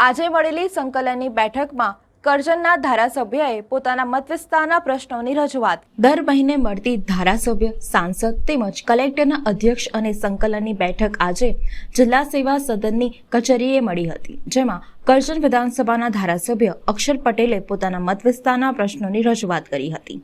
આજે મળેલી સંકલનની બેઠકમાં કરજણના ધારાસભ્યએ પોતાના મત વિસ્તારના પ્રશ્નોની રજૂઆત દર મહિને મળતી ધારાસભ્ય સાંસદ તેમજ કલેક્ટરના અધ્યક્ષ અને સંકલનની બેઠક આજે જિલ્લા સેવા સદનની કચેરીએ મળી હતી, જેમાં કરજણ વિધાનસભાના ધારાસભ્ય અક્ષર પટેલે પોતાના મત વિસ્તારના પ્રશ્નોની રજૂઆત કરી હતી।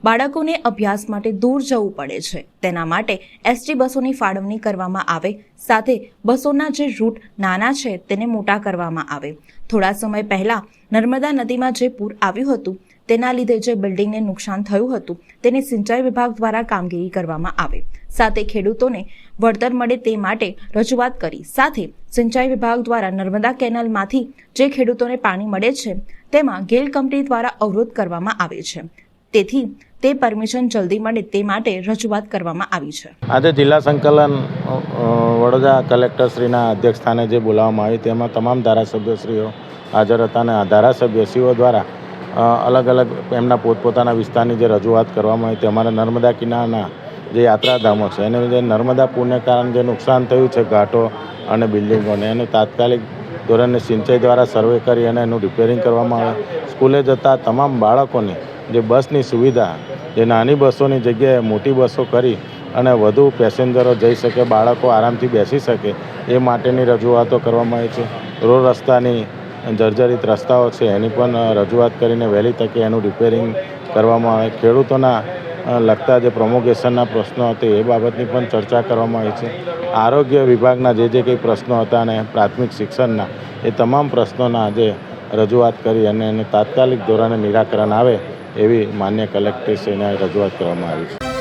બાળકોને અભ્યાસ માટે દૂર જવું પડે છે, તેના માટે એસટી બસોની ફાળવણી કરવામાં આવે, સાથે બસોના જે રૂટ નાના છે તેને મોટા કરવામાં આવે। થોડા સમય પહેલા નર્મદા નદીમાં જે પૂર આવ્યું હતું તેના લીધે જે બિલ્ડિંગને નુકસાન થયું હતું તેની સિંચાઈ વિભાગ દ્વારા કામગીરી કરવામાં આવે, સાથે ખેડૂતોને વળતર મળે તે માટે રજૂઆત કરી। સાથે સિંચાઈ વિભાગ દ્વારા નર્મદા કેનાલમાંથી જે ખેડૂતોને પાણી મળે છે તેમાં ગેલ કંપની દ્વારા અવરોધ કરવામાં આવે છે, તેથી તે પરમિશન જલ્દી મળે તે માટે રજૂઆત કરવામાં આવી છે। આજે જિલ્લા સંકલન વડોદરા કલેક્ટરશ્રીના અધ્યક્ષસ્થાને જે બોલાવવામાં આવી તેમાં તમામ ધારાસભ્યશ્રીઓ હાજર હતા અને ધારાસભ્યશ્રીઓ દ્વારા અલગ અલગ એમના પોતપોતાના વિસ્તારની જે રજૂઆત કરવામાં આવી તે અમારા નર્મદા કિનારાના જે યાત્રાધામો છે એને જે નર્મદા પૂરને કારણે જે નુકસાન થયું છે ઘાટો અને બિલ્ડિંગોને એનું તાત્કાલિક ધોરણે સિંચાઈ દ્વારા સર્વે કરી અને એનું રિપેરિંગ કરવામાં આવે। સ્કૂલે જતા તમામ બાળકોને જે બસની સુવિધા જે નાની બસોની જગ્યાએ મોટી બસો કરી અને વધુ પેસેન્જરો જઈ શકે, બાળકો આરામથી બેસી શકે એ માટેની રજૂઆતો કરવામાં આવી છે। રોડ રસ્તાની જર્જરિત રસ્તાઓ છે એની પણ રજૂઆત કરીને વહેલી તકે એનું રિપેરિંગ કરવામાં આવે। ખેડૂતોના લગતા જે પ્રોમોગેશનના પ્રશ્નો હતા એ બાબતની પણ ચર્ચા કરવામાં આવી છે। આરોગ્ય વિભાગના જે કંઈ પ્રશ્નો હતા અને પ્રાથમિક શિક્ષણના એ તમામ પ્રશ્નોના આજે રજૂઆત કરી અને એને તાત્કાલિક ધોરણે નિરાકરણ આવે એવી માન્ય કલેક્ટરશ્રીને રજૂઆત કરવામાં આવી છે।